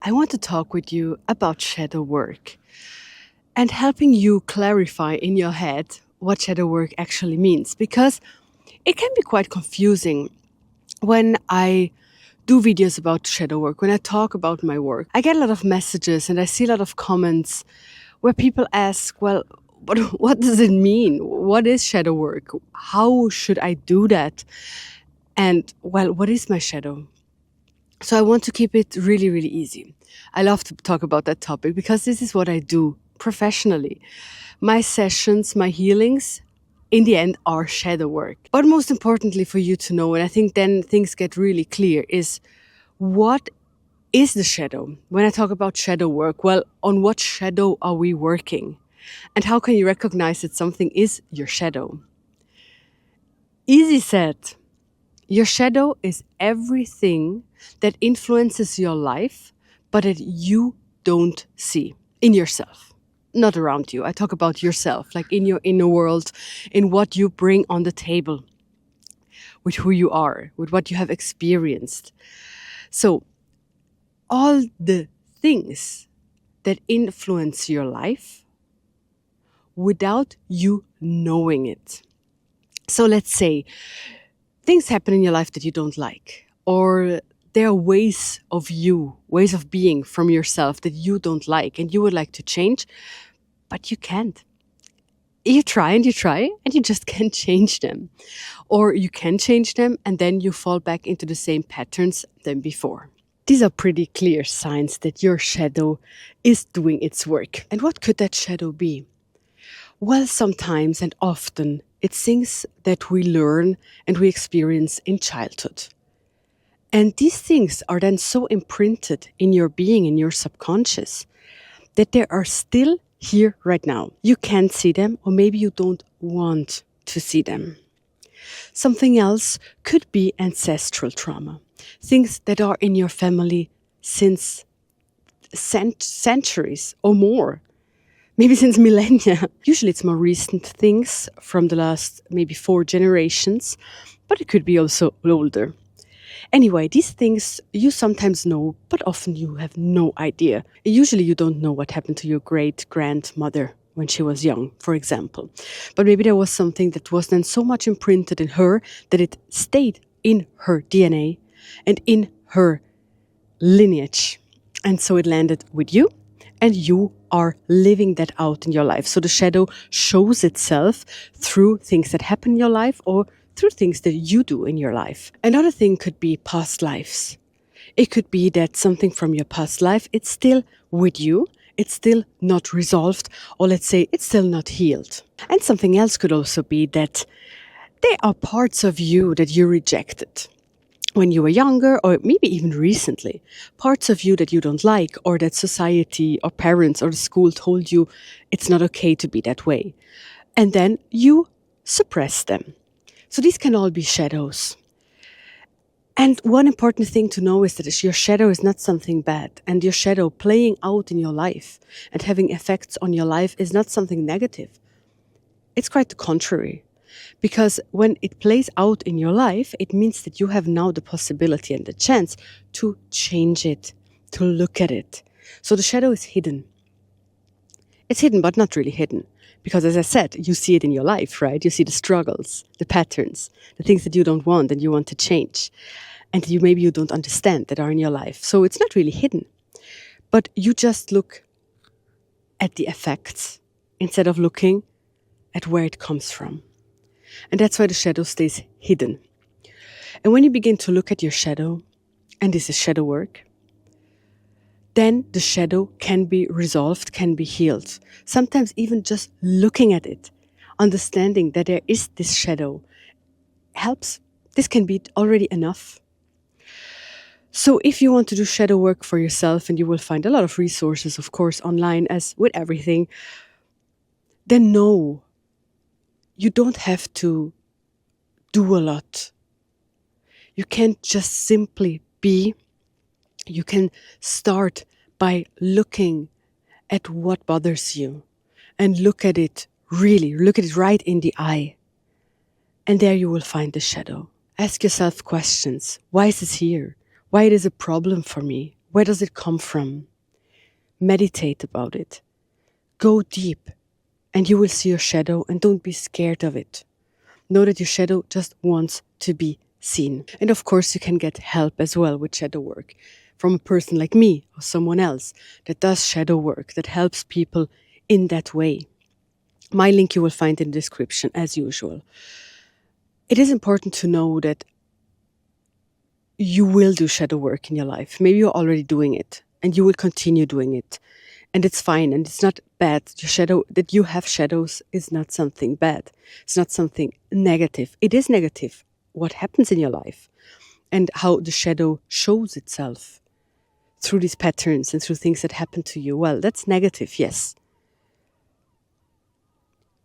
I want to talk with you about shadow work and helping you clarify in your head what shadow work actually means because it can be quite confusing when I do videos about shadow work, when I talk about my work. I get a lot of messages and I see a lot of comments where people ask, well, what does it mean? What is shadow work? How should I do that? And, well, what is my shadow? So I want to keep it really, really easy. I love to talk about that topic because this is what I do professionally. My sessions, my healings, in the end, are shadow work. But most importantly for you to know, and I think then things get really clear, is what is the shadow? When I talk about shadow work, well, on what shadow are we working? And how can you recognize that something is your shadow? Easy said. Your shadow is everything that influences your life, but that you don't see in yourself, not around you. I talk about yourself, like in your inner world, in what you bring on the table, with who you are, with what you have experienced. So, all the things that influence your life without you knowing it. So, let's say things happen in your life that you don't like, or there are ways of you, ways of being from yourself that you don't like and you would like to change, but you can't. You try and you try and you just can't change them. Or you can change them and then you fall back into the same patterns than before. These are pretty clear signs that your shadow is doing its work. And what could that shadow be? Well, sometimes and often it's things that we learn and we experience in childhood. And these things are then so imprinted in your being, in your subconscious, that they are still here right now. You can't see them, or maybe you don't want to see them. Something else could be ancestral trauma, things that are in your family since centuries or more. Maybe since millennia. Usually it's more recent things from the last maybe 4 generations, but it could be also older. Anyway, these things you sometimes know, but often you have no idea. Usually you don't know what happened to your great grandmother when she was young, for example. But maybe there was something that was then so much imprinted in her that it stayed in her DNA and in her lineage. And so it landed with you, and you are living that out in your life. So the shadow shows itself through things that happen in your life or through things that you do in your life. Another thing could be past lives. It could be that something from your past life, it's still with you, it's still not resolved, or let's say it's still not healed. And something else could also be that there are parts of you that you rejected when you were younger, or maybe even recently, parts of you that you don't like, or that society or parents or the school told you it's not okay to be that way. And then you suppress them. So these can all be shadows. And one important thing to know is that your shadow is not something bad, and your shadow playing out in your life and having effects on your life is not something negative. It's quite the contrary. Because when it plays out in your life, it means that you have now the possibility and the chance to change it, to look at it. So the shadow is hidden. It's hidden, but not really hidden. Because as I said, you see it in your life, right? You see the struggles, the patterns, the things that you don't want and you want to change. And maybe you don't understand that are in your life. So it's not really hidden. But you just look at the effects instead of looking at where it comes from. And that's why the shadow stays hidden. And when you begin to look at your shadow, and this is shadow work, then the shadow can be resolved, can be healed. Sometimes even just looking at it, understanding that there is this shadow helps. This can be already enough. So if you want to do shadow work for yourself, and you will find a lot of resources, of course, online, as with everything, then know you don't have to do a lot. You can't just simply be. You can start by looking at what bothers you and look at it right in the eye. And there you will find the shadow. Ask yourself questions. Why is this here? Why it is a problem for me? Where does it come from? Meditate about it. Go deep, and you will see your shadow, and don't be scared of it. Know that your shadow just wants to be seen. And of course, you can get help as well with shadow work from a person like me or someone else that does shadow work, that helps people in that way. My link you will find in the description as usual. It is important to know that you will do shadow work in your life. Maybe you're already doing it and you will continue doing it. And it's fine and it's not bad. Your shadow, that you have shadows, is not something bad. It's not something negative. It is negative what happens in your life and how the shadow shows itself through these patterns and through things that happen to you. Well, that's negative, yes.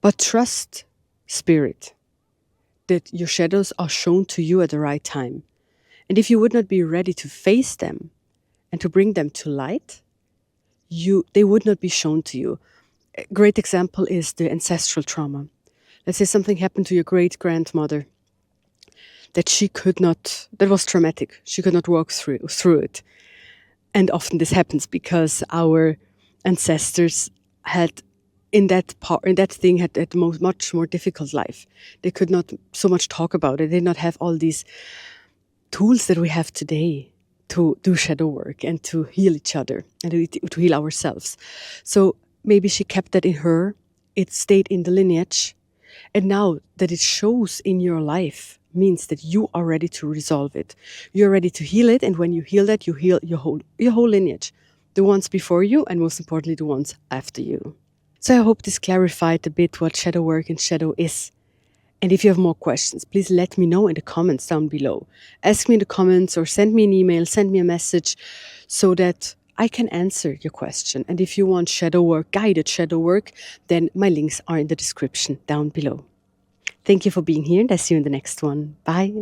But trust, spirit, that your shadows are shown to you at the right time. And if you would not be ready to face them and to bring them to light, they would not be shown to you. A great example is the ancestral trauma. Let's say something happened to your great-grandmother that was traumatic. She could not walk through it. And often this happens because our ancestors had had much more difficult life. They could not so much talk about it. They did not have all these tools that we have today to do shadow work and to heal each other and to heal ourselves. So maybe she kept that in her. It stayed in the lineage. And now that it shows in your life means that you are ready to resolve it. You're ready to heal it. And when you heal that, you heal your whole lineage. The ones before you and most importantly, the ones after you. So I hope this clarified a bit what shadow work and shadow is. And if you have more questions, please let me know in the comments down below. Ask me in the comments or send me an email, send me a message so that I can answer your question. And if you want shadow work, guided shadow work, then my links are in the description down below. Thank you for being here and I see you in the next one. Bye.